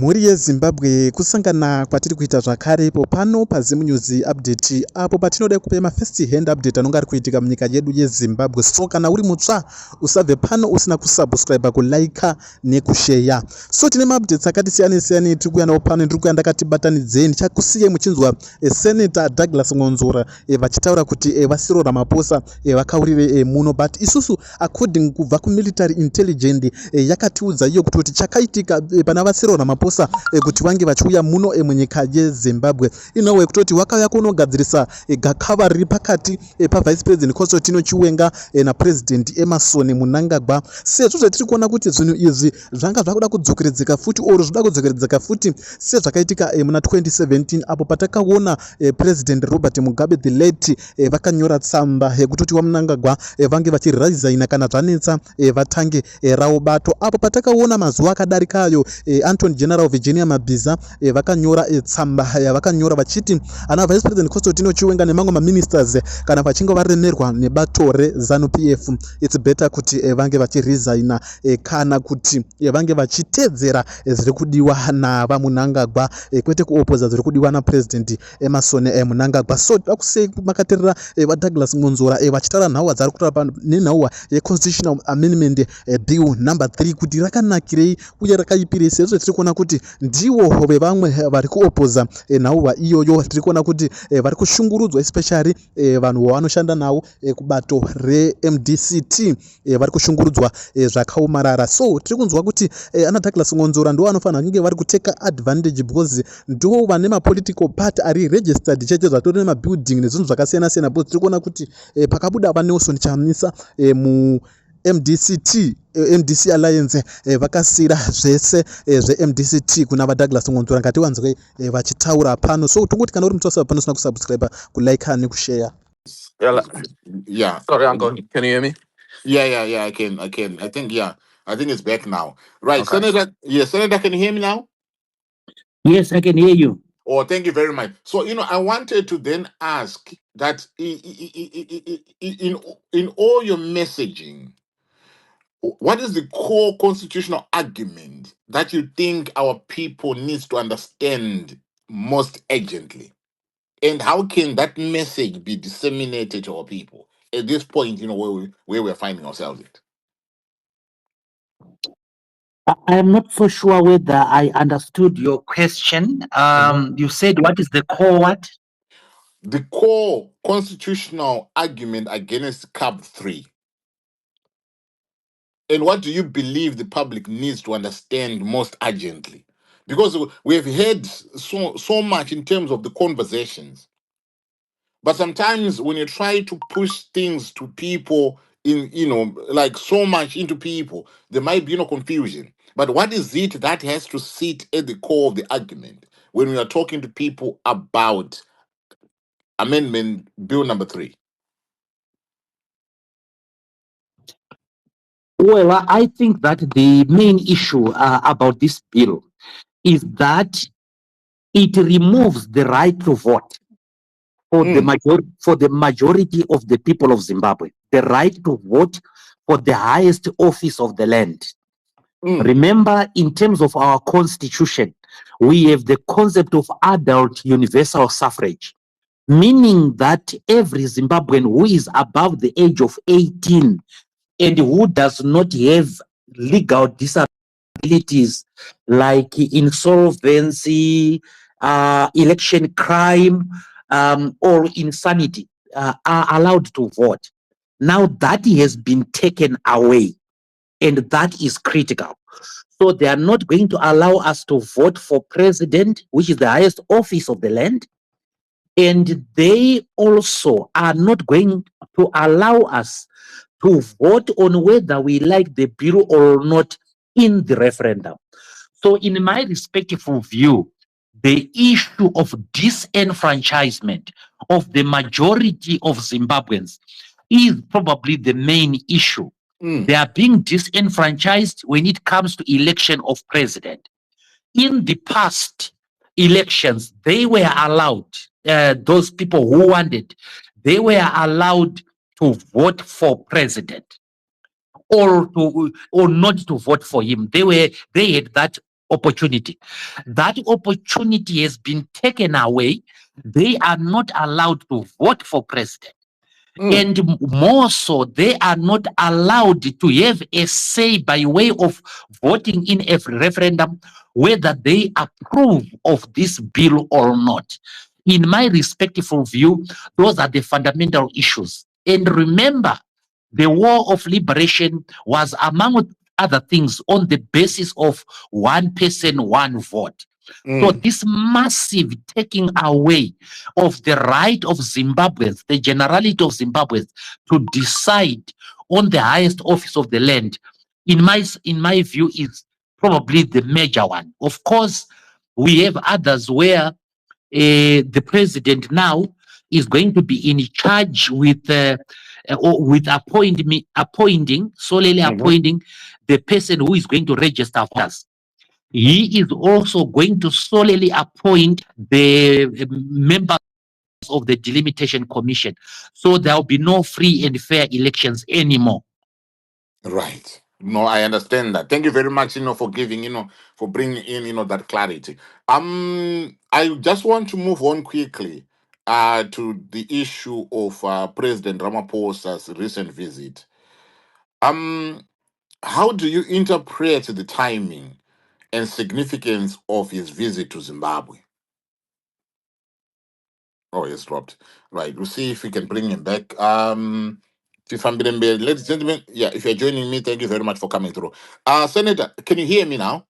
Mhuri yeZimbabwe kusangana kwatiri kuita zvakare ipo pano paZimu News update apo patinoda kupa first hand update anonga ari kuitika munyika yedu yeZimbabwe. So kana uri mutsva usabve pano usina kusubscribe, kulike nekushare. So tine maupdates akati siyane tiri kuuya nawo pano. Ndiri kuuya ndakatibatanidzei chakusiyai muchinzwa Senator Douglas Ngonzora vachitaura kuti vasiro Ramaphosa vakaurire muno, but isusu according kubva kumilitary intelligence yakatiudza iyo kuti chakaitika pana vasiro Ramaphosa kuti vange vachiuya muno munyika yeZimbabwe inowe kutoti wakauya kunogadzirisa gakava riri pakati pavice president Kosotino Chiwenga napresident Emerson Mnangagwa. Sezvo zvatiri kuona kuti zvinhu izvi zvanga zvakuda kudzokeredzeka futi oro zvoda kudzokeredzeka futi sezvakaitika muna 2017 apo patakaona president Robert Mugabe the late vakanyora tsamba kutoti waMnangagwa vange vachiresigna kana zvanetsa vatange rawo bato. Apo patakaona mazuva akadarikayo Attorney General Virginia Mabhiza vakanyora tsamba vakanyora vachiti ana vice president Kosotino Chiwenga nemamwe maministers kana vachinge varemerwa nebato reZanu PF it's better kuti vange vachiresigna kana kuti vange vachitedzera zviri kudiwa navaMnangagwa kwete kuopoza zviri kudiwa napresident Emerson Mnangagwa. So dakusei makaterera vaDouglas Ngonzora vachitaura nhauwa dzari kutaura nenhauwa yeconstitutional amendment bill number 3 kuti rakanakirei uye rakaipirei, sezvo tiri kuona kuti ndiwo vevamwe vari kuopoza nhauwa iyoyo. Tiri kuona kuti vari kushungurudzwa especially vanhu vanoshanda navo kubato reMDCT vari kushungurudzwa zvakaomarara. So tiri kunzwa kuti ana Douglas Ngonzora ndo anofanira kunge vari kuteka advantage because ndo vane mapolitical party ari registered cheche zvatori nemabuilding nezvinhu zvakasiyana siyana. Because tiri kuona kuti pakabuda vaNelson Chamisa mu MDC Alliance vakasira zvese zveMDCT kuna vaDouglas Ngonzora ngatiwanzwe vachitaura pano. So tongoti kana uri mutsvasa pano usina kusubscribe, kulike nekushare. Yeah. Sorry, Uncle. Can you hear me? Yeah. I can. I think it's back now. Right, Okay. Senator. Yes, Senator, can you hear me now? Yes, I can hear you. Oh, thank you very much. So, I wanted to then ask that in all your messaging, what is the core constitutional argument that you think our people needs to understand most urgently? And how can that message be disseminated to our people at this point, where we're finding ourselves at? I am not so sure whether I understood your question. You said what is the core what? The core constitutional argument against CAB 3. And what do you believe the public needs to understand most urgently? Because we have heard so much in terms of the conversations. But sometimes when you try to push things to people like so much into people, there might be confusion. But what is it that has to sit at the core of the argument when we are talking to people about Amendment Bill number 3? Well, I think that the main issue about this bill is that it removes the right to vote for the majority of the people of Zimbabwe, the right to vote for the highest office of the land. Remember, in terms of our constitution, we have the concept of adult universal suffrage, meaning that every Zimbabwean who is above the age of 18 and who does not have legal disabilities like insolvency, election crime, or insanity are allowed to vote. Now that has been taken away, and that is critical. So they are not going to allow us to vote for president, which is the highest office of the land. And they also are not going to allow us to vote on whether we like the bill or not in the referendum. So in my respectful view, the issue of disenfranchisement of the majority of Zimbabweans is probably the main issue. They are being disenfranchised when it comes to election of president. In the past elections, they were allowed, those people who wanted, they were allowed to vote for president or not to vote for him. They had that opportunity. That opportunity has been taken away. They are not allowed to vote for president. And more so, they are not allowed to have a say by way of voting in a referendum whether they approve of this bill or not. In my respectful view, those are the fundamental issues. And remember, the war of liberation was, among other things, on the basis of one person, one vote. So this massive taking away of the right of Zimbabweans, the generality of Zimbabweans, to decide on the highest office of the land, in my view, is probably the major one. Of course, we have others where the president now is going to be in charge with appointing solely appointing the person who is going to register voters. He is also going to solely appoint the members of the delimitation commission. So there will be no free and fair elections anymore. Right. No, I understand that. Thank you very much, for giving, for bringing in, that clarity. I just want to move on quickly to the issue of President Ramaphosa's recent visit. How do you interpret the timing and significance of his visit to Zimbabwe? Oh, he's dropped. Right. We'll see if we can bring him back. Ladies and gentlemen, yeah, if you're joining me, thank you very much for coming through. Senator, can you hear me now?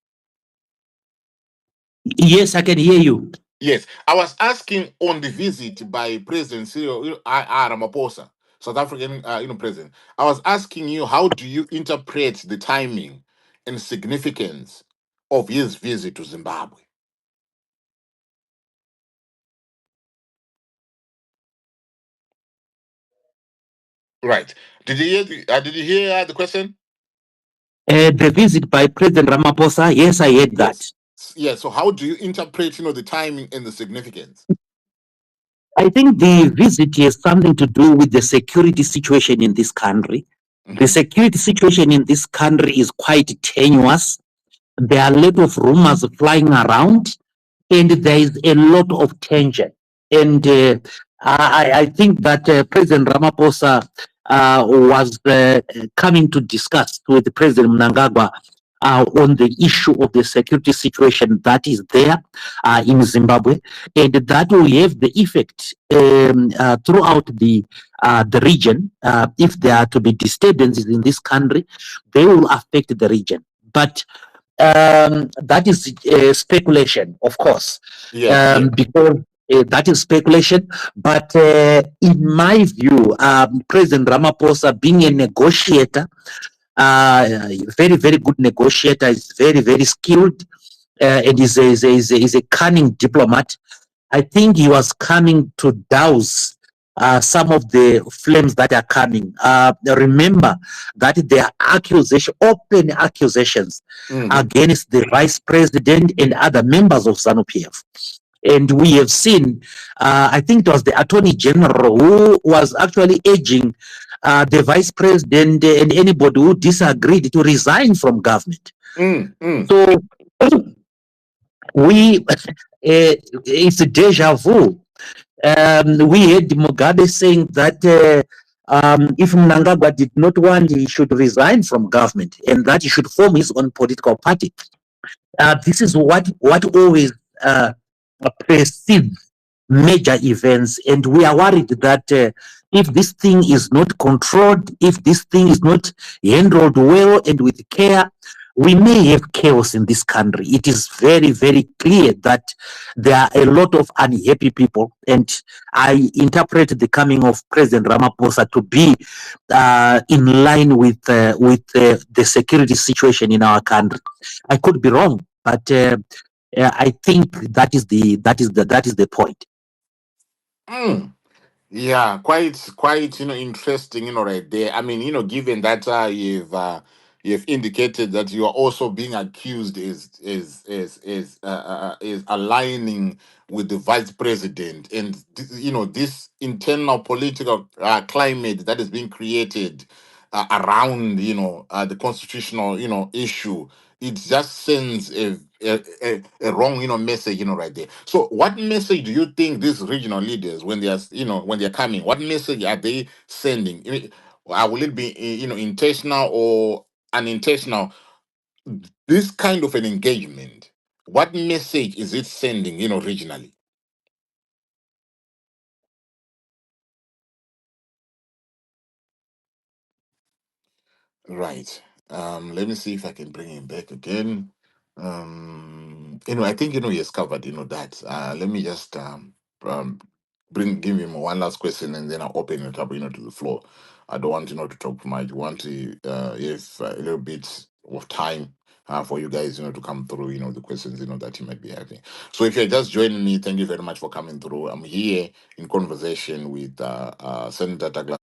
Yes, I can hear you. Yes. I was asking on the visit by President Cyril Ramaphosa, South African president. I was asking you, how do you interpret the timing and significance of his visit to Zimbabwe? Right. Did you hear the question? The visit by President Ramaphosa, yes, I heard that. Yes. So how do you interpret, the timing and the significance? I think the visit has something to do with the security situation in this country. The security situation in this country is quite tenuous. There are a lot of rumors flying around, and there is a lot of tension. And I think that President Ramaphosa was coming to discuss with President Mnangagwa on the issue of the security situation that is there in Zimbabwe, and that will have the effect throughout the region. If there are to be disturbances in this country, they will affect the region. But that is speculation, of course, because that is speculation. But in my view, President Ramaphosa, being a negotiator, very, very good negotiator, is very, very skilled, and is a cunning diplomat. I think he was coming to douse some of the flames that are coming. Remember that there are open accusations against the vice president and other members of ZANU-PF. And we have seen, I think it was the Attorney General who was actually urging the vice president and anybody who disagreed to resign from government. So it's a deja vu. We heard Mugabe saying that if Mnangagwa did not want, he should resign from government and that he should form his own political party. This is what always precedes major events, and we are worried that if this thing is not controlled, if this thing is not handled well and with care, we may have chaos in this country. It is very, very clear that there are a lot of unhappy people, and I interpret the coming of President Ramaphosa to be in line with the security situation in our country. I could be wrong, but I think that is the point. Yeah, quite interesting, right there. I mean, given that you've indicated that you are also being accused is aligning with the vice president, and this internal political climate that is being created around the constitutional issue it just sends a wrong, message, right there. So what message do you think these regional leaders, when they are, when they're coming, what message are they sending? Will it be, intentional or unintentional? This kind of an engagement, what message is it sending, regionally? Right. Let me see if I can bring him back again. I think he has covered, that. Let me just give him one last question, and then I'll open it up, to the floor. I don't want, to talk too much. I want to if a little bit of time for you guys, to come through, the questions, that you might be having. So if you're just joining me, thank you very much for coming through. I'm here in conversation with Senator Douglas